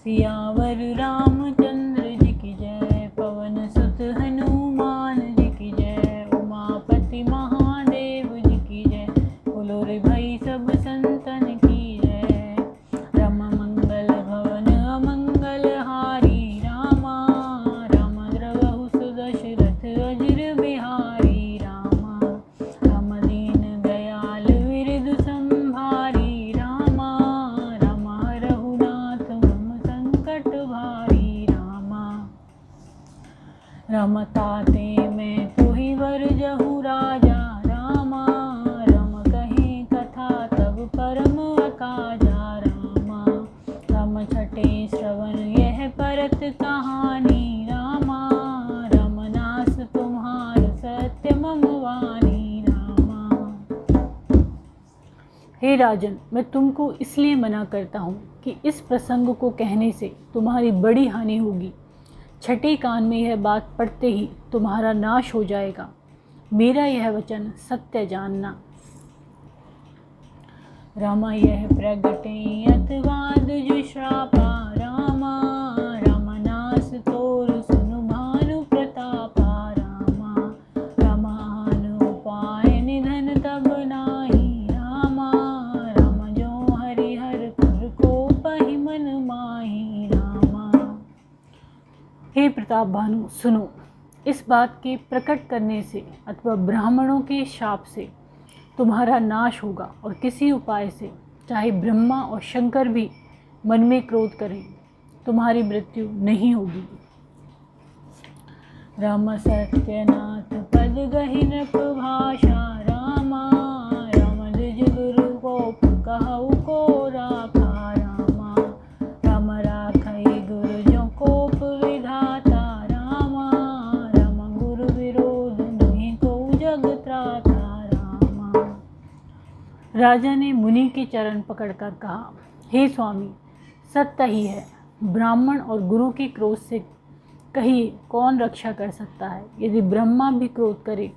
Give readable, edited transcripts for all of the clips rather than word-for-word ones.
सियावर रामचंद्र जी की जय, पवन सुत हनुमान जी की जय, उमापति महादेव जी की जय, बोलो रे भाई सब संतन की जय। राम मंगल भवन अमंगल हारी, रामा राम द्रवहु सुदशरथ अजिर बिहारी, रामा राम दीन दयाल विरधु संभारी, रामा राम रघुनाथ मम संकट भारी, रामा राम ताते मैं तुहि वर जहु राजा, रामा राम कहीं कथा तब परम अकाजा, रामा राम छठे श्रवण यह परत कहानी, रामा राम नास तुम्हार सत्य मम वाणी, रामा। हे राजन, मैं तुमको इसलिए मना करता हूँ कि इस प्रसंग को कहने से तुम्हारी बड़ी हानि होगी। छठे कान में यह बात पड़ते ही तुम्हारा नाश हो जाएगा। मेरा यह वचन सत्य जानना। रामा यह प्रगटे अतवाद जो श्रापा, रामा राम नास तोर सुनु भानु प्रतापा, रामा रामान उपाय निधन तब नाही, रामा राम जो हरिहर पुर को पहि मन माही, रामा। हे प्रताप भानु, सुनो, इस बात के प्रकट करने से अथवा ब्राह्मणों के शाप से तुम्हारा नाश होगा, और किसी उपाय से चाहे ब्रह्मा और शंकर भी मन में क्रोध करें तुम्हारी मृत्यु नहीं होगी। राम सत्यनाथ पद गहि नृप भाषा, रामा राम द्विज गुरु गोप कहु को राखा, रामा राम राखई गुरु जो कोप विधाता, रामा राम गुरु विरोध नहीं को जग त्राता, रामा। राजा ने मुनि के चरण पकड़कर कहा, हे स्वामी, सत्य ही है, ब्राह्मण और गुरु के क्रोध से कहिए कौन रक्षा कर सकता है। यदि ब्रह्मा भी क्रोध करे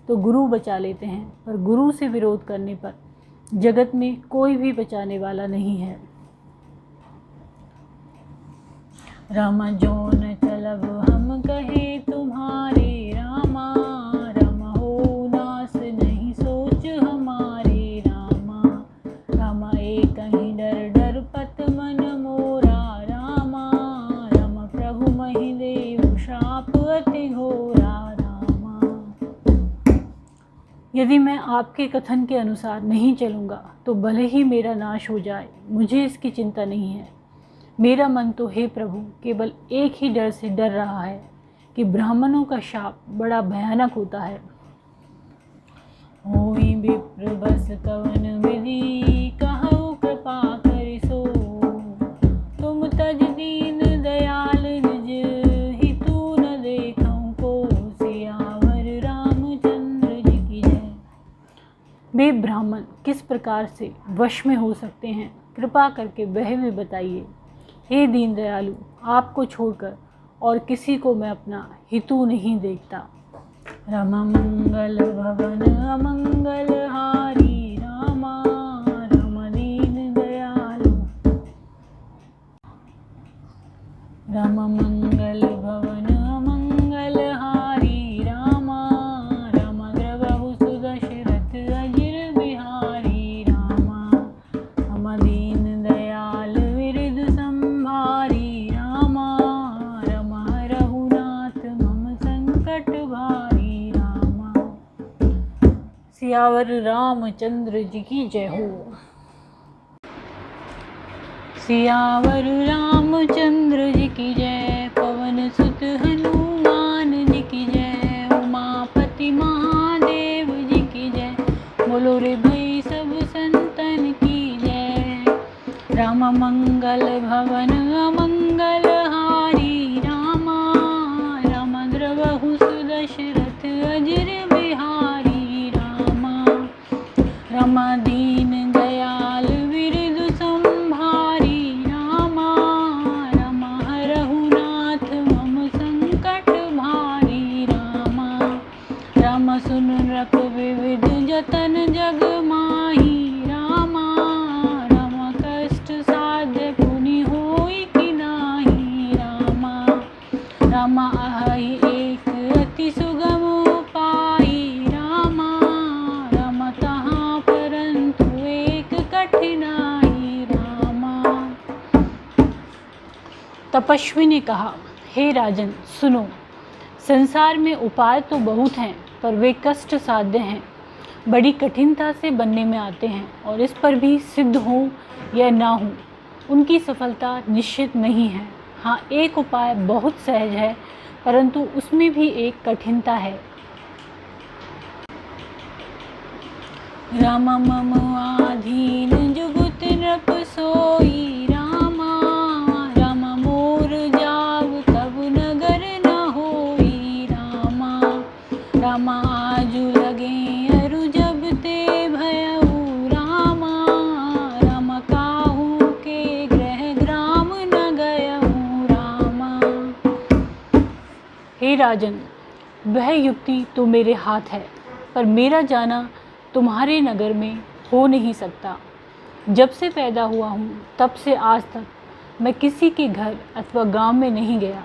तो गुरु बचा लेते हैं, पर गुरु से विरोध करने पर जगत में कोई भी बचाने वाला नहीं है। रामा जो न चलब हम कहे तुम्हारे, रामा राम हो नास नहीं सोच हमारे, रामा रामा एक कहीं डर डर पत मन मोरा, रामा राम प्रभु महि देव श्राप अति घोरा, रामा। यदि मैं आपके कथन के अनुसार नहीं चलूँगा तो भले ही मेरा नाश हो जाए, मुझे इसकी चिंता नहीं है। मेरा मन तो हे प्रभु केवल एक ही डर से डर रहा है कि ब्राह्मणों का शाप बड़ा भयानक होता है। होई विप्र बस कवन विधि, कहु कृपा करिसो, तुम तज दीन दयाल निज हितु न देखऊं को, सियावर रामचंद्र जी की जय। वे ब्राह्मण किस प्रकार से वश में हो सकते हैं, कृपा करके वह भी बताइए। हे दीन दयालु, आपको छोड़कर और किसी को मैं अपना हितु नहीं देखता। राम मंगल भवन अमंगल हारी, रामा राम दीन दयालु, राम मंगल भवन अमंगल हारी, रामा राम द्रवहु सुदशरथ अजिर बिहारी, रामा राम दीन दयाल विरधु संभारी, रामा राम रघुनाथ मम संकट भारी, रामा। सियावर रामचंद्र जी की जय हो। सियावर रामचंद्र जी की जय, पवन सुत हनुमान जी की जय, उमापति महादेव जी की जय, बोलो रे भाई सब संतन की जय। राम मंगल भवन अमंगल हारी, रामा राम द्रवहु सुदशरथ अजिर बिहारी, रामा राम दीन दयाल विरधु संभारी, रामा राम रघुनाथ मम संकट भारी, रामा राम सुन रख विविध जतन जग माही, रामा राम कष्ट साध्य पुनि होई किनाही, तपस्वी ने कहा, हे राजन सुनो, संसार में उपाय तो बहुत हैं पर वे कष्ट साध्य हैं, बड़ी कठिनता से बनने में आते हैं और इस पर भी सिद्ध हों या ना हों उनकी सफलता निश्चित नहीं है। हाँ, एक उपाय बहुत सहज है परंतु उसमें भी एक कठिनता है। राम मम आधीन जुगुत नृप सोई रामा, राम मोर जाव तब नगर न होई रामा, राम आजु लगे अरु जब ते भयउ रामा, राम काहू के ग्रह ग्राम न गयउ रामा। हे राजन, वह युक्ति तो मेरे हाथ है पर मेरा जाना तुम्हारे नगर में हो नहीं सकता। जब से पैदा हुआ हूँ तब से आज तक मैं किसी के घर अथवा गांव में नहीं गया।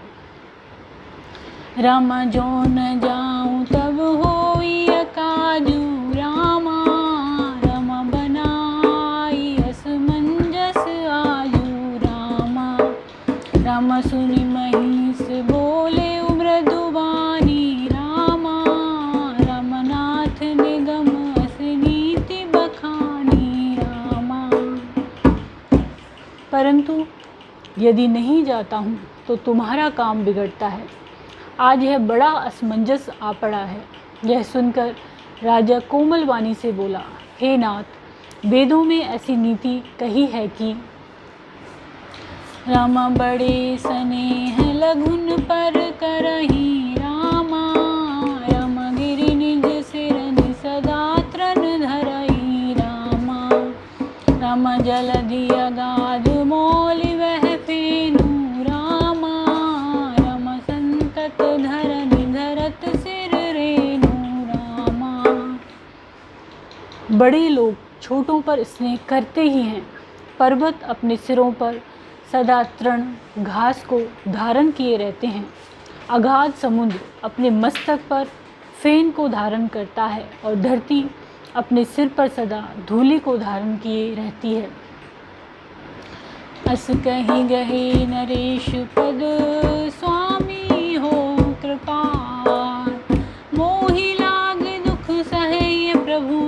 रामा जो न जाऊँ तब होई अकाजू रामा, रामा बनाई असमंजस आजू रामा, रामा सुनि महिष बोले मृदुबानी रामा, रामनाथ निगम असनीति बखानी रामा। परंतु यदि नहीं जाता हूँ तो तुम्हारा काम बिगड़ता है। आज यह बड़ा असमंजस आ पड़ा है। यह सुनकर राजा कोमल वाणी से बोला, हे नाथ, वेदों में ऐसी नीति कही है कि रामा बड़े स्नेह लघुन पर करही रामा, राम गिरि निज सिरनि सदा त्रन धरही रामा, राम जलधि अगाध मौलि वह फेनु रामा, राम संतत धरनि धरत सिर रेनु रामा। बड़े लोग छोटों पर स्नेह करते ही हैं। पर्वत अपने सिरों पर सदा तृण घास को धारण किए रहते हैं। अगाध समुद्र अपने मस्तक पर फेन को धारण करता है और धरती अपने सिर पर सदा धूलि को धारण किए रहती है। अस कही गहे नरेश पद स्वामी हो कृपाल, मोहि लाग दुख सहे प्रभु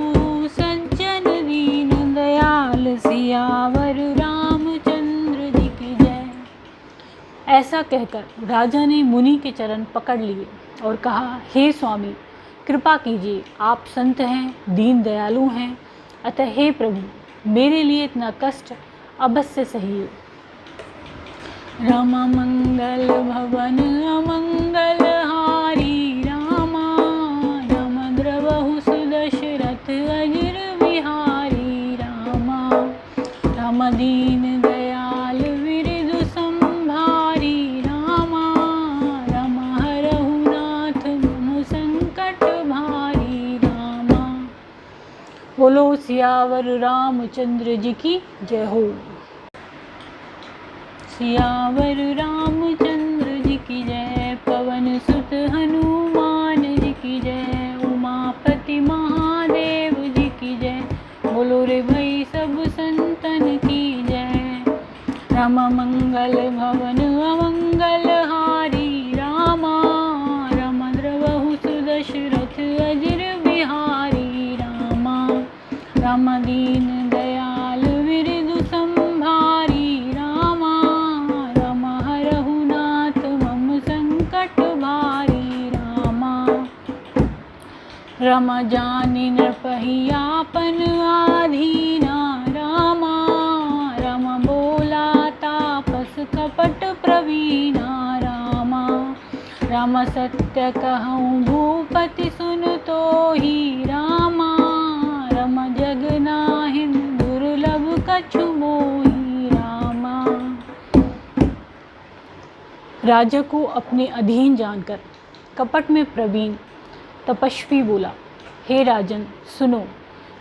सज्जन दीन दयाल, सियावर रामचंद्र जी की जय। ऐसा कहकर राजा ने मुनि के चरण पकड़ लिए और कहा, हे स्वामी, कृपा कीजिए, आप संत हैं, दीन दयालु हैं, अतः हे प्रभु मेरे लिए इतना कष्ट अवश्य सहिए। रामा मंगल भवन अमंगल हारी रामा, राम द्रवहु सुदशरथ अजिर बिहारी रामा, राम दीन दयाल विरिदु संभारी रामा, राम हरहु नाथ मम संकट भारी रामा। बोलो सियावर रामचंद्र जी की जय हो। सियावर रामचंद्र जी की जय, पवन सुत हनुमान जी की जय, उमापति महादेव जी की जय, बोलो रे भाई सब संतन की जय। राम मंगल भवन अमंगल हारी रामा, राम द्रवहु सुदशरथ अजिर बिहारी रामा, राम दीन दयाल विरिदु संभारी रामा, राम हरहु नाथ मम संकट भारी रामा। राम जानि नृपहि आपन आधीना रामा, राम बोला तापस कपट प्रवीणा रामा, राम सत्य कहूँ भूपति सुन तो ही रामा, राम जग नाहिं दुर्लभ कछु मोहि रामा। राजा को अपने अधीन जानकर कपट में प्रवीण तपस्वी बोला, हे राजन सुनो,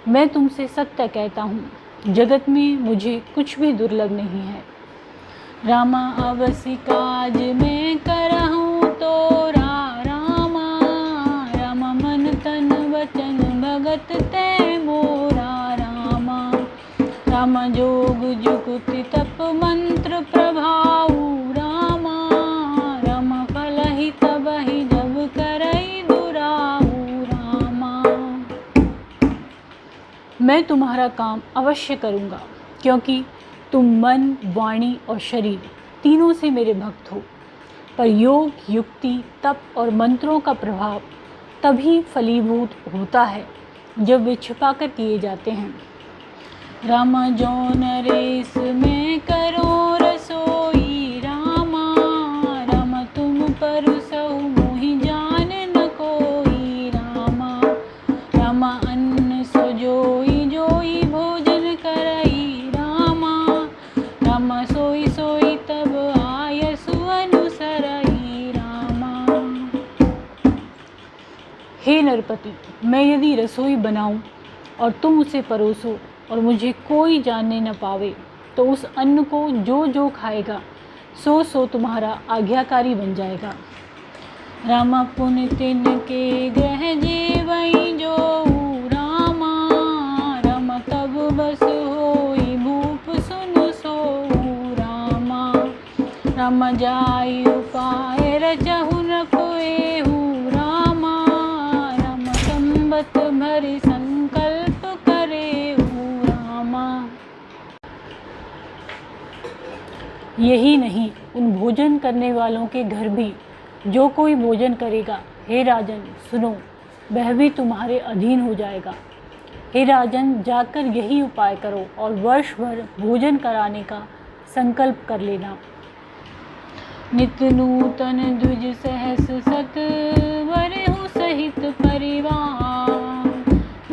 मैं तुमसे सत्य कहता हूँ, जगत में मुझे कुछ भी दुर्लभ नहीं है। रामा अवसि काज में करहूँ तोरा रामा, राम मन तन वचन भगत ते मोरा रामा, राम जोग जुगति तप मंत्र प्रभाऊ रामा, मैं तुम्हारा काम अवश्य करूँगा, क्योंकि तुम मन, वाणी और शरीर तीनों से मेरे भक्त हो। पर योग, युक्ति, तप और मंत्रों का प्रभाव तभी फलीभूत होता है जब वे छिपाकर किए जाते हैं। रामा जो नरेश में करो रसोई, रामा राम तुम पर सहु मोहि जान न कोई, रामा रामा अन्न सो जोई जोई भोजन करई, रामा रामा सोई सोई तब आयसु अनुसरई, रामा। हे नरपति, मैं यदि रसोई बनाऊं और तुम उसे परोसो और मुझे कोई जानने न पावे, तो उस अन्न को जो जो खाएगा सो सो तुम्हारा आज्ञाकारी बन जाएगा। रामा पुन तिन के ग्रह जेवई जो, रामा राम तब बस होई भूप सुन सो, रामा राम जाई उपाय रचहु न कोएहु, रामा राम संबत भरि संकल्प करेहु, रामा। यही नहीं, उन भोजन करने वालों के घर भी जो कोई भोजन करेगा, हे राजन सुनो, वह भी तुम्हारे अधीन हो जाएगा। हे राजन, जाकर यही उपाय करो और वर्ष भर भोजन कराने का संकल्प कर लेना। नित्य नूतन द्विज सहस सत वरहु सहित परिवार,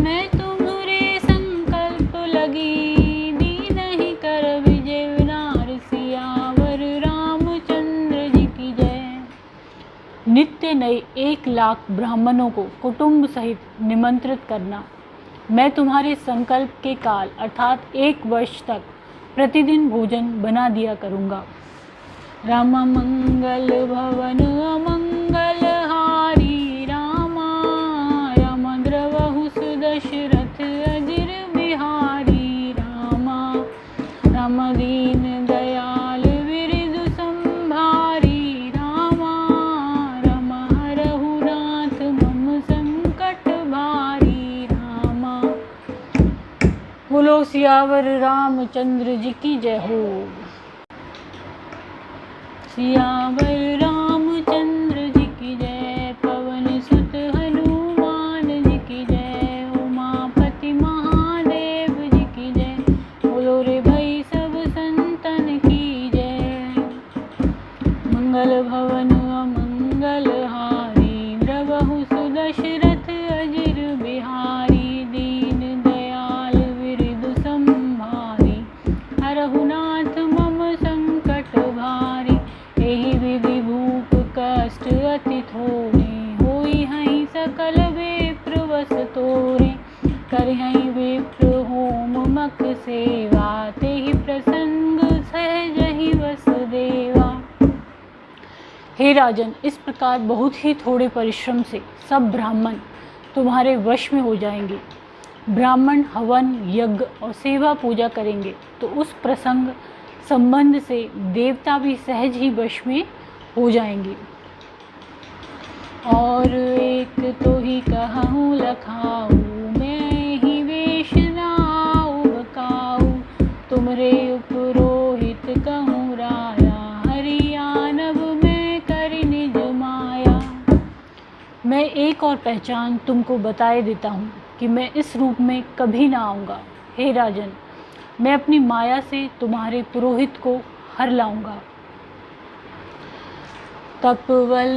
मैं तुम्हारे संकल्प लगी दीनहि कर विजय विनार, सियावर रामचंद्र जी की जय। नित्य नए 1 लाख ब्राह्मणों को कुटुंब सहित निमंत्रित करना। मैं तुम्हारे संकल्प के काल अर्थात 1 वर्ष तक प्रतिदिन भोजन बना दिया करूँगा। राम मंगल भवन अमंगल हारी, रामा राम द्रवहु सुदशरथ अजिर बिहारी, रामा राम दीन दयाल विरिदु संभारी, रामा राम हरहु नाथ मम संकट भारी, रामा। बोलो सियावर रामचंद्र जी की जय हो। सियावर रामचंद्र जी की जय, पवन सुत हनुमान जी की जय, उमापति महादेव जी की जय, बोलो रे भाई सब संतन की जय। मंगल भवन अमंगल हारी, द्रवहु सुदशरथ अजिर बिहारी, दीन दयाल विरिदु संभारी, हरहु नाथ मम संकट भारी, एहि विधि भूप कष्ट अति थोरे, होई हहि सकल विप्र वस तोरे, करहि विप्र होम मख सेवा, तेहि प्रसंग सहजहि वसुदेवा। हे राजन, इस प्रकार बहुत ही थोड़े परिश्रम से सब ब्राह्मण तुम्हारे वश में हो जाएंगे। ब्राह्मण हवन, यज्ञ और सेवा पूजा करेंगे तो उस प्रसंग संबंध से देवता भी सहज ही वश में हो जाएंगे। और एक तो ही कहूँ लखाऊ, मैं ही वेश नाऊ बकाऊ, तुमरे उपरोहित कहूँ राया, हरियाणव में करि निज माया। मैं एक और पहचान तुमको बताए देता हूँ कि मैं इस रूप में कभी ना आऊँगा। हे राजन, मैं अपनी माया से तुम्हारे पुरोहित को हर लाऊंगा। तपवल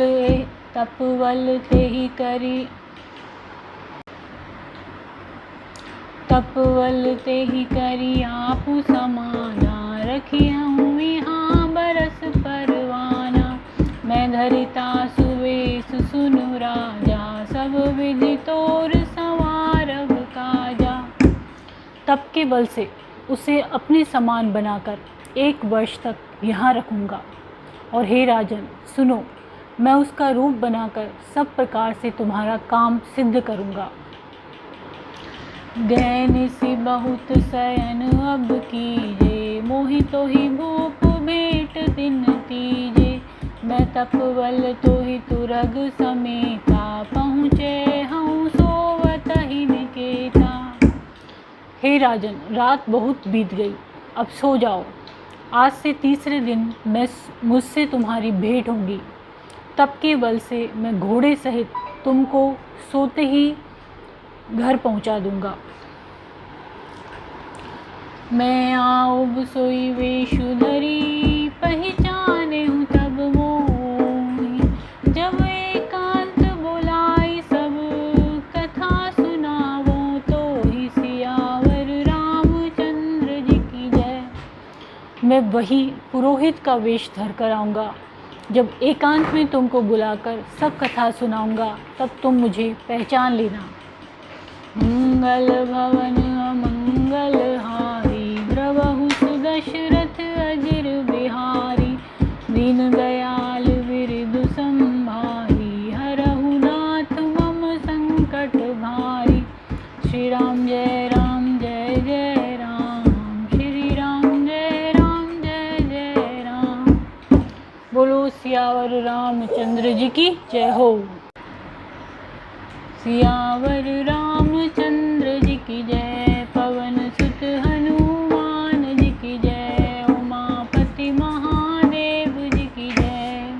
तेहि करी आपु समाना, रखिहूँ यहाँ बरस परवाना, मैं धरिता सुवेश सुनु राजा, सब विधि तोर संवारव काजा। तप के बल से उसे अपने समान बनाकर 1 वर्ष तक यहाँ रखूँगा। और हे राजन सुनो, मैं उसका रूप बनाकर सब प्रकार से तुम्हारा काम सिद्ध करूँगा। गैन सी बहुत शयन अब कीजे, मोहि तो ही भूप भेंट दिन तीजे, मैं तपवल तो ही तुरग समेता, पहुँचे हूँ सोवत ही निकेता। हे राजन, रात बहुत बीत गई, अब सो जाओ। आज से तीसरे दिन मुझसे तुम्हारी भेंट होगी। तप के बल से मैं घोड़े सहित तुमको सोते ही घर पहुंचा दूंगा। मैं आऊब सोई वेशुधरी, पहचाने हूँ तब मोही। जब एकांत बुलाई सब कथा सुनावो, तो ही सियावर रामचंद्र जी की जय। मैं वही पुरोहित का वेश धर कर आऊँगा। जब एकांत में तुमको बुलाकर सब कथा सुनाऊँगा, तब तुम मुझे पहचान लेना। मंगल भवन अमंगल हारी, द्रवहु सुदशरथ अजिर बिहारी। दीन दयाल विरिधु संभारी, हरहु नाथ मम संकट भारी। श्री राम जय राम जय जय राम, श्री राम जय राम जय जय राम। बोलो सियावर रामचंद्र जी की जय हो। सियावर रामचंद्र जी की जय, पवन सुत हनुमान जी की जय, उमापति महादेव जी की जय।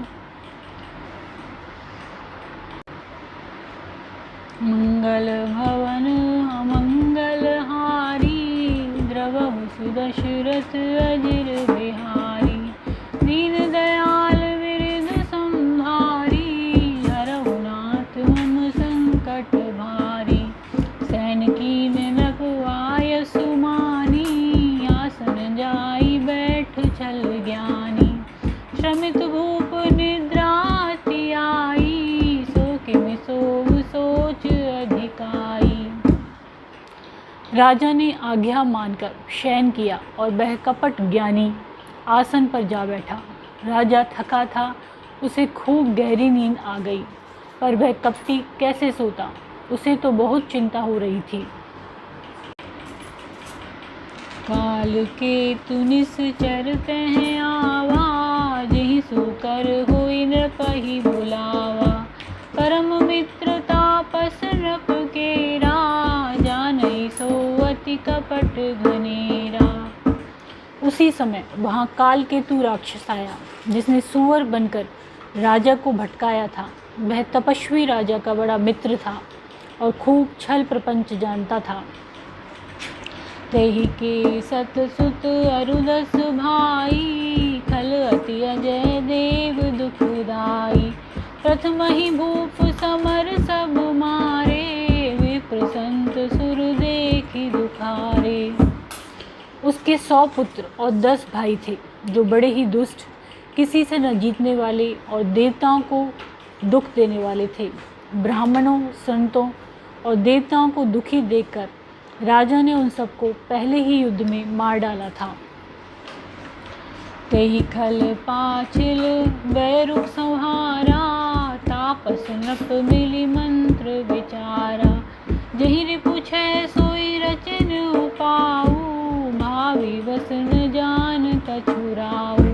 मंगल भवन अमंगल हारी, द्रवहु सुदशरथ अजिर बिहारी। दीन दयाल विरिधु संभारी, हरहु नाथ मम संकट भारी। सैन कीन रखवाय सुमानी, आसन जाई बैठ छल ज्ञानी। श्रमित भूप निद्रा अति आई, सो किमि सोव सोच अधिकाई। राजा ने आज्ञा मानकर शयन किया और वह कपट ज्ञानी आसन पर जा बैठा। राजा थका था, उसे खूब गहरी नींद आ गई, पर वह कपटी कैसे सोता, उसे तो बहुत चिंता हो रही थी। काल के तुनिस चरते हैं आवाज, ही सुकर होई नृपहि बुलावा। परम मित्र तापस नृप केरा, जानई सो अति कपट घनेरा। उसी समय वहाँ कालकेतु राक्षस आया, जिसने सुअर बनकर राजा को भटकाया था। वह तपस्वी राजा का बड़ा मित्र था और खूब छल प्रपंच जानता था। तेहि के सत सुत अरुदस भाई, खल अति अजय देव दुखदाई। प्रथम ही भूप समर सब मारे, विप्र संत सुर देखि दुखारे। उसके 100 पुत्र और 10 भाई थे, जो बड़े ही दुष्ट, किसी से न जीतने वाले और देवताओं को दुख देने वाले थे। ब्राह्मणों, संतों और देवताओं को दुखी देखकर राजा ने उन सबको पहले ही युद्ध में मार डाला था। तेहि खल पाछिल बैरुख संहारा, तापस नृप मिली मंत्र विचारा। जहि रिपु छय सोई रचन उपाऊ, भावी बस न जान कछुराऊ।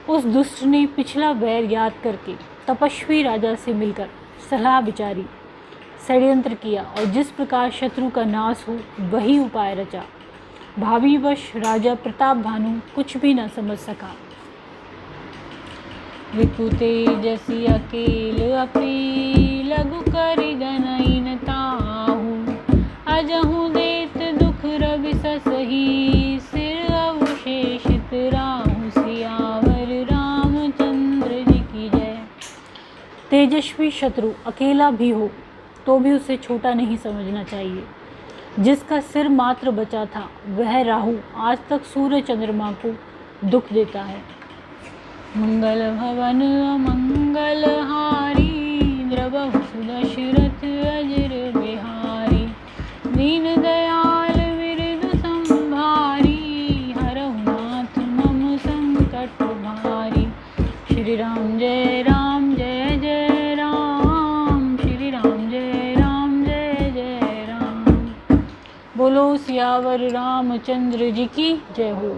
उस दुष्ट ने पिछला वैर याद करके तपस्वी राजा से मिलकर सलाह विचारी, षड्यंत्र किया और जिस प्रकार शत्रु का नाश हो वही उपाय रचा। भावीवश राजा प्रताप भानु कुछ भी न समझ सका। रिपु तेजसी अकेल अपी, लघु करि गनई न ताहू। अजहु देत दुख रवि ससही, सिर अवशेषित राहु। सियावर रामचंद्र जी की जय। तेजस्वी शत्रु अकेला भी हो तो भी उसे छोटा नहीं समझना चाहिए। जिसका सिर मात्र बचा था, वह राहु आज तक सूर्य चंद्रमा को दुख देता है। मंगल भवन अमंगल हारी, द्रवहु सुदशरथ अजिर बिहारी। दीन दयाल विरिधु संभारी, हरहु नाथ मम संकट भारी। श्री राम जय राम जय जय राम, श्री राम जय राम जय जय राम। बोलो सियावर रामचंद्र जी की जय हो।